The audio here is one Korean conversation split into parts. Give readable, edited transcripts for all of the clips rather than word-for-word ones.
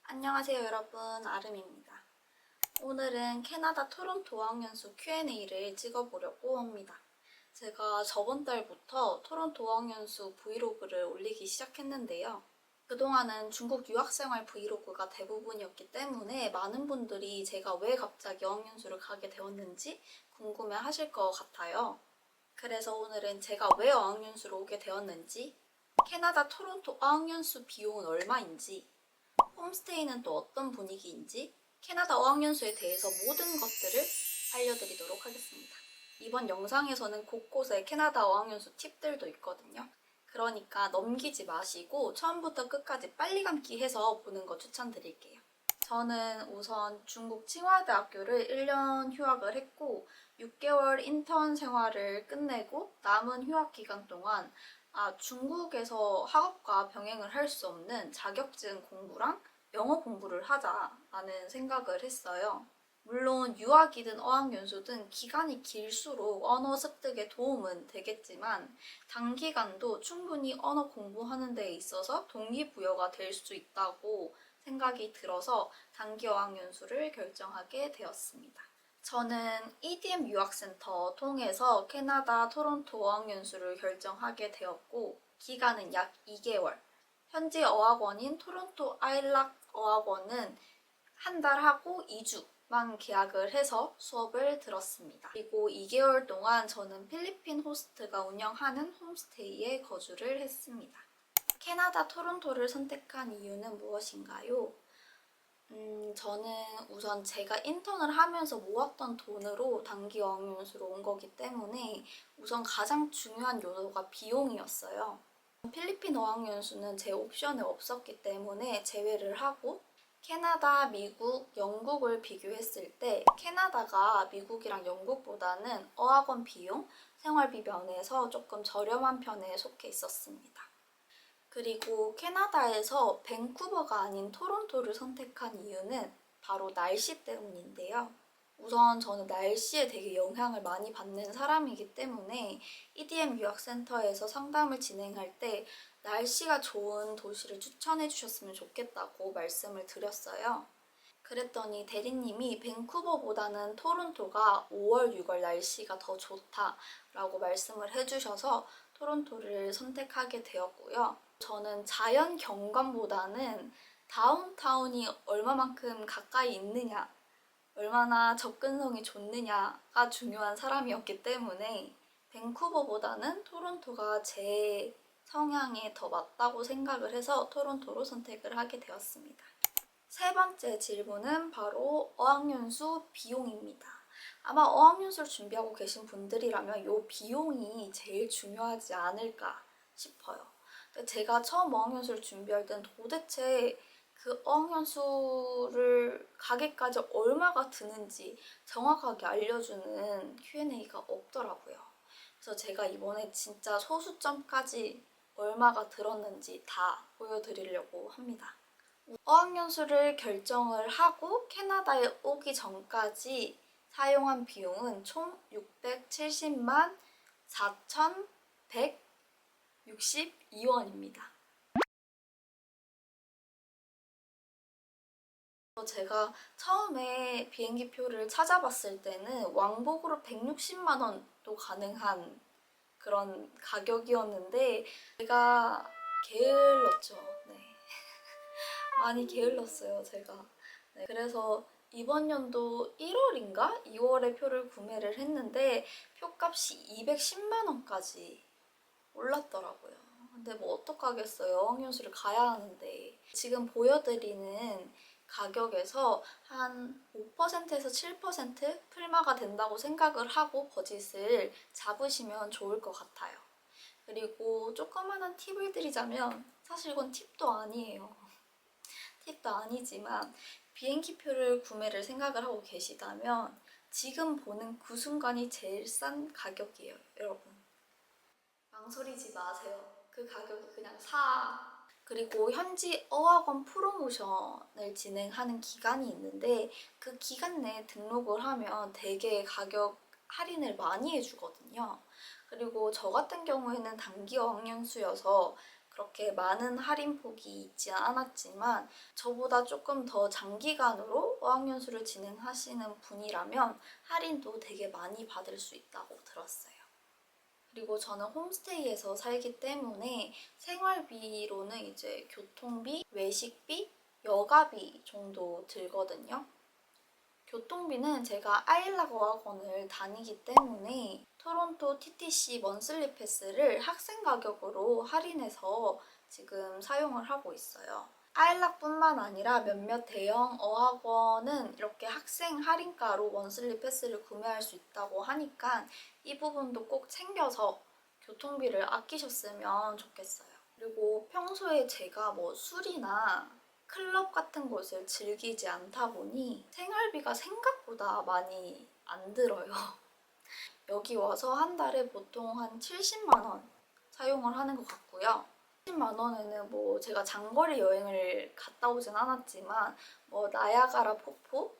안녕하세요 여러분, 아름입니다. 오늘은 캐나다 토론토 어학연수 Q&A를 찍어보려고 합니다. 제가 저번 달부터 토론토 어학연수 브이로그를 올리기 시작했는데요. 그동안은 중국 유학생활 브이로그가 대부분이었기 때문에 많은 분들이 제가 왜 갑자기 어학연수를 가게 되었는지 궁금해 하실 것 같아요. 그래서 오늘은 제가 왜 어학연수로 오게 되었는지, 캐나다 토론토 어학연수 비용은 얼마인지, 홈스테이는 또 어떤 분위기인지, 캐나다 어학연수에 대해서 모든 것들을 알려드리도록 하겠습니다. 이번 영상에서는 곳곳에 캐나다 어학연수 팁들도 있거든요. 그러니까 넘기지 마시고 처음부터 끝까지 빨리 감기 해서 보는 거 추천드릴게요. 저는 우선 중국 칭화대학교를 1년 휴학을 했고 6개월 인턴 생활을 끝내고 남은 휴학 기간 동안 중국에서 학업과 병행을 할 수 없는 자격증 공부랑 영어 공부를 하자라는 생각을 했어요. 물론 유학이든 어학연수든 기간이 길수록 언어 습득에 도움은 되겠지만 단기간도 충분히 언어 공부하는 데 있어서 동기부여가 될 수 있다고 생각이 들어서 단기 어학연수를 결정하게 되었습니다. 저는 EDM 유학센터 통해서 캐나다 토론토 어학연수를 결정하게 되었고 기간은 약 2개월, 현지 어학원인 토론토 아일락 어학원은 한 달 하고 2주만 계약을 해서 수업을 들었습니다. 그리고 2개월 동안 저는 필리핀 호스트가 운영하는 홈스테이에 거주를 했습니다. 캐나다 토론토를 선택한 이유는 무엇인가요? 저는 우선 제가 인턴을 하면서 모았던 돈으로 단기 어학연수로 온 거기 때문에 우선 가장 중요한 요소가 비용이었어요. 필리핀 어학연수는 제 옵션에 없었기 때문에 제외를 하고 캐나다, 미국, 영국을 비교했을 때 캐나다가 미국이랑 영국보다는 어학원 비용, 생활비 면에서 조금 저렴한 편에 속해 있었습니다. 그리고 캐나다에서 밴쿠버가 아닌 토론토를 선택한 이유는 바로 날씨 때문인데요. 우선 저는 날씨에 되게 영향을 많이 받는 사람이기 때문에 EDM 유학센터에서 상담을 진행할 때 날씨가 좋은 도시를 추천해 주셨으면 좋겠다고 말씀을 드렸어요. 그랬더니 대리님이 밴쿠버보다는 토론토가 5월, 6월 날씨가 더 좋다라고 말씀을 해주셔서 토론토를 선택하게 되었고요. 저는 자연 경관보다는 다운타운이 얼마만큼 가까이 있느냐, 얼마나 접근성이 좋느냐가 중요한 사람이었기 때문에 밴쿠버보다는 토론토가 제 성향에 더 맞다고 생각을 해서 토론토로 선택을 하게 되었습니다. 세 번째 질문은 바로 어학연수 비용입니다. 아마 어학연수를 준비하고 계신 분들이라면 이 비용이 제일 중요하지 않을까 싶어요. 제가 처음 어학연수를 준비할 땐 도대체 그 어학연수를 가기까지 얼마가 드는지 정확하게 알려주는 Q&A가 없더라고요. 그래서 제가 이번에 진짜 소수점까지 얼마가 들었는지 다 보여드리려고 합니다. 어학연수를 결정을 하고 캐나다에 오기 전까지 사용한 비용은 총 670만 4,162원입니다. 제가 처음에 비행기표를 찾아봤을 때는 왕복으로 160만 원도 가능한 그런 가격이었는데 제가 게을렀죠. 네. 많이 게을렀어요, 제가. 네, 그래서 이번 연도 1월인가? 2월에 표를 구매를 했는데 표값이 210만 원까지 올랐더라고요. 근데 뭐 어떡하겠어요. 어학연수를 가야 하는데. 지금 보여드리는 가격에서 한 5%에서 7% 풀마가 된다고 생각을 하고 버짓을 잡으시면 좋을 것 같아요. 그리고 조그마한 팁을 드리자면 사실 이건 팁도 아니에요. 팁도 아니지만 비행기표를 구매를 생각을 하고 계시다면 지금 보는 그 순간이 제일 싼 가격이에요, 여러분. 망설이지 마세요. 그 가격이 그냥 사. 그리고 현지 어학원 프로모션을 진행하는 기간이 있는데 그 기간 내에 등록을 하면 되게 가격 할인을 많이 해주거든요. 그리고 저 같은 경우에는 단기 어학연수여서 그렇게 많은 할인폭이 있지 않았지만 저보다 조금 더 장기간으로 어학연수를 진행하시는 분이라면 할인도 되게 많이 받을 수 있다고 들었어요. 그리고 저는 홈스테이에서 살기 때문에 생활비로는 이제 교통비, 외식비, 여가비 정도 들거든요. 교통비는 제가 아일락 어학원을 다니기 때문에 토론토 TTC 먼슬리 패스를 학생 가격으로 할인해서 지금 사용을 하고 있어요. 아일락뿐만 아니라 몇몇 대형 어학원은 이렇게 학생 할인가로 먼슬리 패스를 구매할 수 있다고 하니까 이 부분도 꼭 챙겨서 교통비를 아끼셨으면 좋겠어요. 그리고 평소에 제가 뭐 술이나 클럽 같은 곳을 즐기지 않다 보니 생활비가 생각보다 많이 안 들어요. 여기 와서 한 달에 보통 한 70만 원 사용을 하는 것 같고요. 70만 원에는 뭐 제가 장거리 여행을 갔다 오진 않았지만 뭐 나야가라 폭포,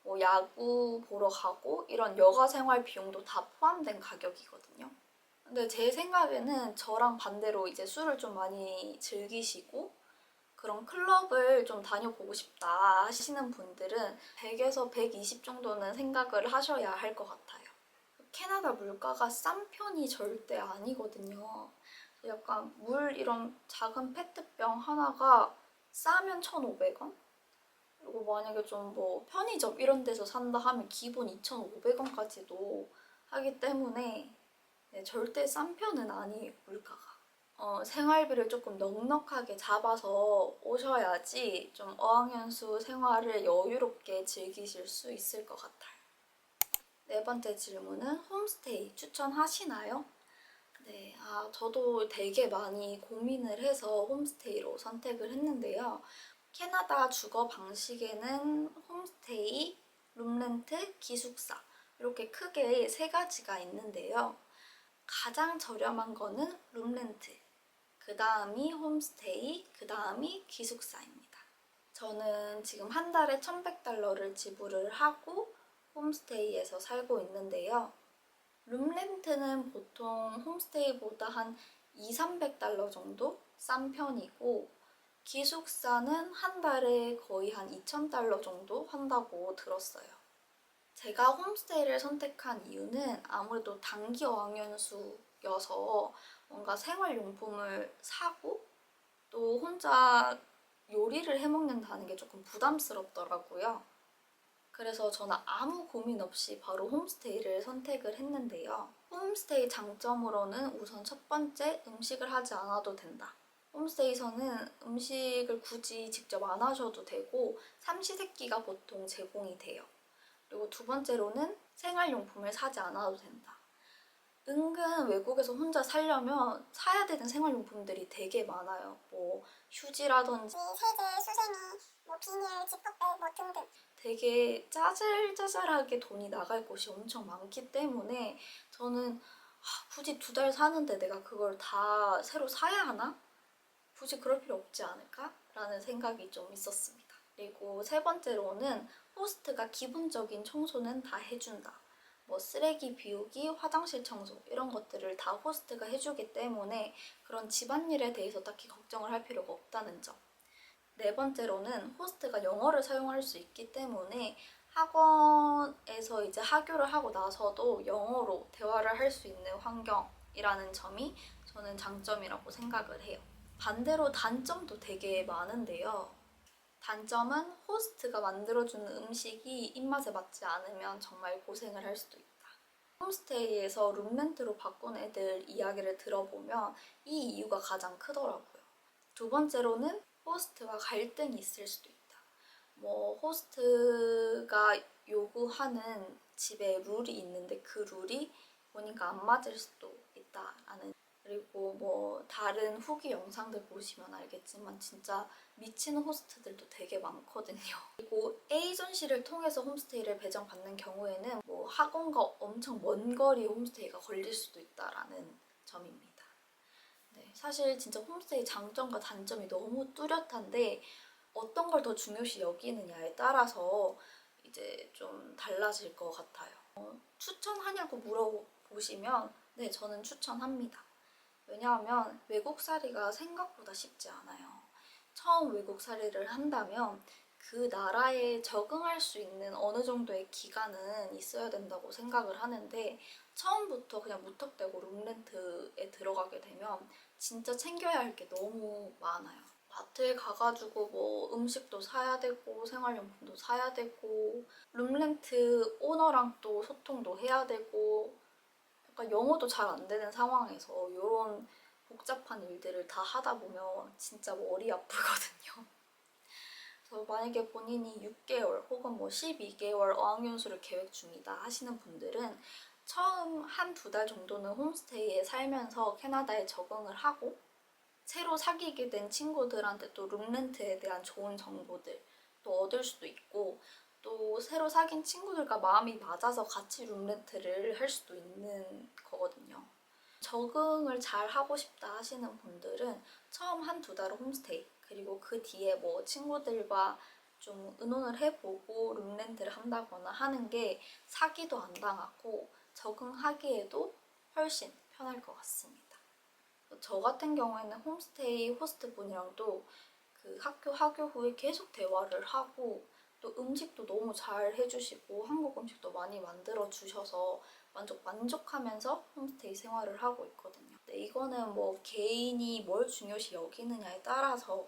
뭐 야구 보러 가고 이런 여가 생활 비용도 다 포함된 가격이거든요. 근데 제 생각에는 저랑 반대로 이제 술을 좀 많이 즐기시고 그런 클럽을 좀 다녀보고 싶다 하시는 분들은 100에서 120 정도는 생각을 하셔야 할 것 같아요. 캐나다 물가가 싼 편이 절대 아니거든요. 약간 물 이런 작은 페트병 하나가 싸면 1,500원? 그리고 만약에 좀 뭐 편의점 이런 데서 산다 하면 기본 2,500원까지도 하기 때문에 네, 절대 싼 편은 아니에요, 물가가. 생활비를 조금 넉넉하게 잡아서 오셔야지 좀 어학연수 생활을 여유롭게 즐기실 수 있을 것 같아요. 네 번째 질문은 홈스테이 추천하시나요? 네, 저도 되게 많이 고민을 해서 홈스테이로 선택을 했는데요. 캐나다 주거 방식에는 홈스테이, 룸렌트, 기숙사 이렇게 크게 세 가지가 있는데요. 가장 저렴한 거는 룸렌트, 그 다음이 홈스테이, 그 다음이 기숙사입니다. 저는 지금 한 달에 1,100달러를 지불을 하고 홈스테이에서 살고 있는데요. 룸렌트는 보통 홈스테이보다 한 200~300달러 정도 싼 편이고 기숙사는 한 달에 거의 한 2,000달러 정도 한다고 들었어요. 제가 홈스테이를 선택한 이유는 아무래도 단기 어학연수여서 뭔가 생활용품을 사고 또 혼자 요리를 해먹는다는 게 조금 부담스럽더라고요. 그래서 저는 아무 고민 없이 바로 홈스테이를 선택을 했는데요. 홈스테이 장점으로는 우선 첫 번째, 음식을 하지 않아도 된다. 홈스테이에서는 음식을 굳이 직접 안 하셔도 되고 삼시세끼가 보통 제공이 돼요. 그리고 두 번째로는 생활용품을 사지 않아도 된다. 은근 외국에서 혼자 살려면 사야 되는 생활용품들이 되게 많아요. 뭐 휴지라든지 세제, 수세미, 뭐 비닐, 지퍼백 뭐 등등. 되게 짜잘짜잘하게 돈이 나갈 곳이 엄청 많기 때문에 저는 굳이 2달 사는데 내가 그걸 다 새로 사야 하나? 굳이 그럴 필요 없지 않을까? 라는 생각이 좀 있었습니다. 그리고 세 번째로는 호스트가 기본적인 청소는 다 해준다. 뭐 쓰레기 비우기, 화장실 청소 이런 것들을 다 호스트가 해주기 때문에 그런 집안일에 대해서 딱히 걱정을 할 필요가 없다는 점. 네 번째로는 호스트가 영어를 사용할 수 있기 때문에 학원에서 이제 하교를 하고 나서도 영어로 대화를 할 수 있는 환경이라는 점이 저는 장점이라고 생각을 해요. 반대로 단점도 되게 많은데요. 단점은 호스트가 만들어주는 음식이 입맛에 맞지 않으면 정말 고생을 할 수도 있다. 홈스테이에서 룸렌트로 바꾼 애들 이야기를 들어보면 이 이유가 가장 크더라고요. 두 번째로는 호스트와 갈등이 있을 수도 있다. 뭐 호스트가 요구하는 집에 룰이 있는데 그 룰이 보니까 안 맞을 수도 있다라는. 그리고 뭐 다른 후기 영상들 보시면 알겠지만 진짜 미친 호스트들도 되게 많거든요. 그리고 에이전시를 통해서 홈스테이를 배정받는 경우에는 뭐 학원과 엄청 먼 거리 홈스테이가 걸릴 수도 있다라는 점입니다. 네, 사실 진짜 홈스테이 장점과 단점이 너무 뚜렷한데 어떤 걸 더 중요시 여기느냐에 따라서 이제 좀 달라질 것 같아요. 추천하냐고 물어보시면 네, 저는 추천합니다. 왜냐하면 외국살이가 생각보다 쉽지 않아요. 처음 외국살이를 한다면 그 나라에 적응할 수 있는 어느 정도의 기간은 있어야 된다고 생각을 하는데 처음부터 그냥 무턱대고 룸렌트에 들어가게 되면 진짜 챙겨야 할 게 너무 많아요. 마트에 가가지고 뭐 음식도 사야 되고 생활용품도 사야 되고 룸렌트 오너랑 또 소통도 해야 되고 약간 영어도 잘 안 되는 상황에서 이런 복잡한 일들을 다 하다 보면 진짜 머리 아프거든요. 그래서 만약에 본인이 6개월 혹은 뭐 12개월 어학연수를 계획 중이다 하시는 분들은 처음 한 두 달 정도는 홈스테이에 살면서 캐나다에 적응을 하고 새로 사귀게 된 친구들한테 또 룸렌트에 대한 좋은 정보들 또 얻을 수도 있고 또 새로 사귄 친구들과 마음이 맞아서 같이 룸렌트를 할 수도 있는 거거든요. 적응을 잘 하고 싶다 하시는 분들은 처음 한 두 달은 홈스테이 그리고 그 뒤에 뭐 친구들과 좀 의논을 해보고 룸렌트를 한다거나 하는 게 사기도 안 당하고 적응하기에도 훨씬 편할 것 같습니다. 저 같은 경우에는 홈스테이 호스트분이랑도 그 학교 하교 후에 계속 대화를 하고 또 음식도 너무 잘 해주시고 한국 음식도 많이 만들어 주셔서 만족하면서 홈스테이 생활을 하고 있거든요. 근데 이거는 뭐 개인이 뭘 중요시 여기느냐에 따라서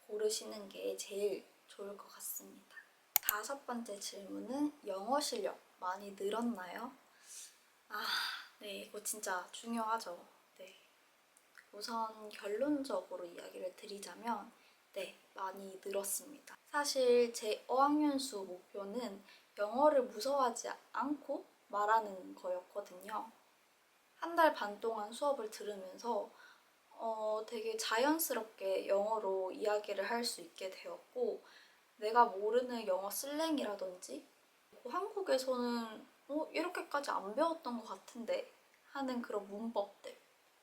고르시는 게 제일 좋을 것 같습니다. 다섯 번째 질문은 영어 실력 많이 늘었나요? 아, 네, 이거 진짜 중요하죠. 네. 우선 결론적으로 이야기를 드리자면 네, 많이 늘었습니다. 사실 제 어학연수 목표는 영어를 무서워하지 않고 말하는 거였거든요. 한 달 반 동안 수업을 들으면서 되게 자연스럽게 영어로 이야기를 할 수 있게 되었고 내가 모르는 영어 슬랭이라든지 한국에서는 이렇게까지 안 배웠던 것 같은데 하는 그런 문법들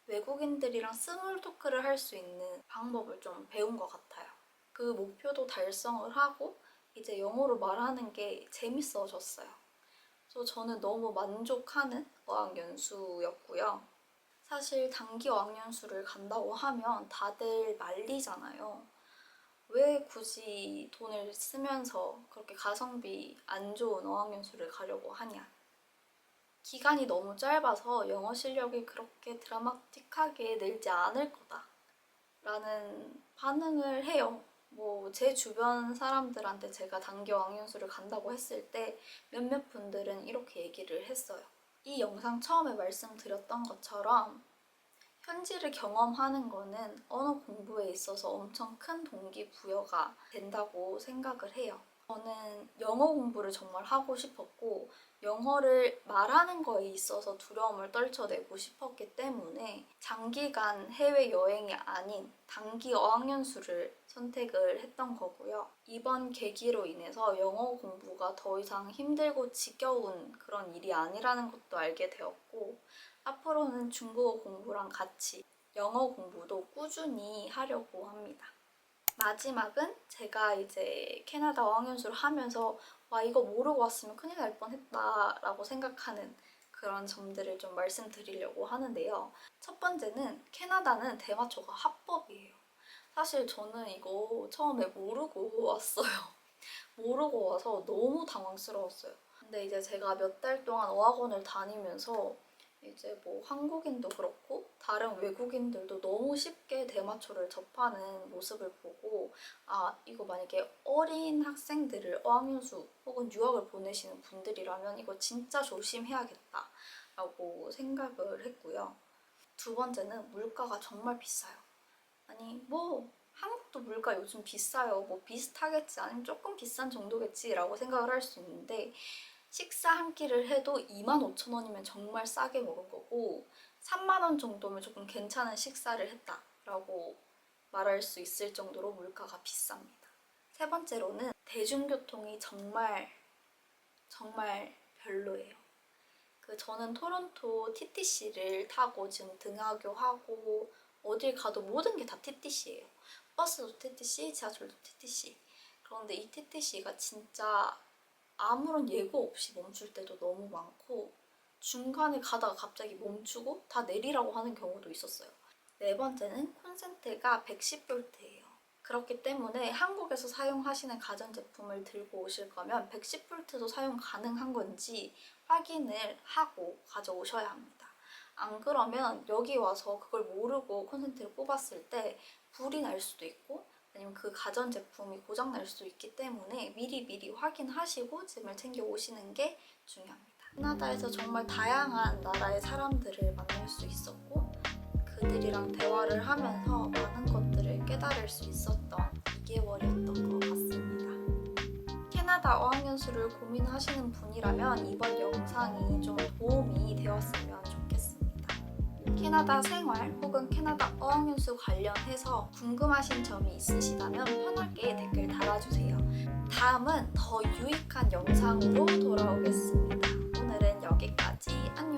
외국인들이랑 스몰 토크를 할 수 있는 방법을 좀 배운 것 같아요. 그 목표도 달성을 하고 이제 영어로 말하는 게 재밌어졌어요. 그래서 저는 너무 만족하는 어학연수였고요. 사실 단기 어학연수를 간다고 하면 다들 말리잖아요. 왜 굳이 돈을 쓰면서 그렇게 가성비 안 좋은 어학연수를 가려고 하냐. 기간이 너무 짧아서 영어 실력이 그렇게 드라마틱하게 늘지 않을 거다 라는 반응을 해요. 뭐 제 주변 사람들한테 제가 단기 어학연수를 간다고 했을 때 몇몇 분들은 이렇게 얘기를 했어요. 이 영상 처음에 말씀드렸던 것처럼 현지를 경험하는 거는 언어 공부에 있어서 엄청 큰 동기부여가 된다고 생각을 해요. 저는 영어 공부를 정말 하고 싶었고 영어를 말하는 거에 있어서 두려움을 떨쳐내고 싶었기 때문에 장기간 해외여행이 아닌 단기 어학연수를 선택을 했던 거고요. 이번 계기로 인해서 영어 공부가 더 이상 힘들고 지겨운 그런 일이 아니라는 것도 알게 되었고 앞으로는 중국어 공부랑 같이 영어 공부도 꾸준히 하려고 합니다. 마지막은 제가 이제 캐나다 어학연수를 하면서 와 이거 모르고 왔으면 큰일 날 뻔했다 라고 생각하는 그런 점들을 좀 말씀드리려고 하는데요. 첫 번째는 캐나다는 대마초가 합법이에요. 사실 저는 이거 처음에 모르고 왔어요. 모르고 와서 너무 당황스러웠어요. 근데 이제 제가 몇 달 동안 어학원을 다니면서 이제 뭐 한국인도 그렇고 다른 외국인들도 너무 쉽게 대마초를 접하는 모습을 보고 아 이거 만약에 어린 학생들을 어학연수 혹은 유학을 보내시는 분들이라면 이거 진짜 조심해야겠다 라고 생각을 했고요. 두 번째는 물가가 정말 비싸요. 아니 뭐 한국도 물가 요즘 비싸요. 뭐 비슷하겠지 아니면 조금 비싼 정도겠지 라고 생각을 할 수 있는데 식사 한 끼를 해도 25,000원이면 정말 싸게 먹은 거고 3만 원 정도면 조금 괜찮은 식사를 했다라고 말할 수 있을 정도로 물가가 비쌉니다. 세 번째로는 대중교통이 정말 별로예요. 저는 토론토 TTC를 타고 지금 등하교하고 어딜 가도 모든 게 다 TTC예요. 버스도 TTC, 지하철도 TTC. 그런데 이 TTC가 진짜 아무런 예고 없이 멈출 때도 너무 많고 중간에 가다가 갑자기 멈추고 다 내리라고 하는 경우도 있었어요. 네 번째는 콘센트가 110V예요. 그렇기 때문에 한국에서 사용하시는 가전제품을 들고 오실 거면 110V도 사용 가능한 건지 확인을 하고 가져오셔야 합니다. 안 그러면 여기 와서 그걸 모르고 콘센트를 꼽았을 때 불이 날 수도 있고 아니면 그 가전제품이 고장날 수도 있기 때문에 미리 확인하시고 짐을 챙겨 오시는 게 중요합니다. 캐나다에서 정말 다양한 나라의 사람들을 만날 수 있었고 그들이랑 대화를 하면서 많은 것들을 깨달을 수 있었던 2개월이었던 것 같습니다. 캐나다 어학연수를 고민하시는 분이라면 이번 영상이 좀 도움이 되었으면 좋겠습니다. 캐나다 생활 혹은 캐나다 어학연수 관련해서 궁금하신 점이 있으시다면 편하게 댓글 달아주세요. 다음은 더 유익한 영상으로 돌아오겠습니다. 오늘은 여기까지. 안녕!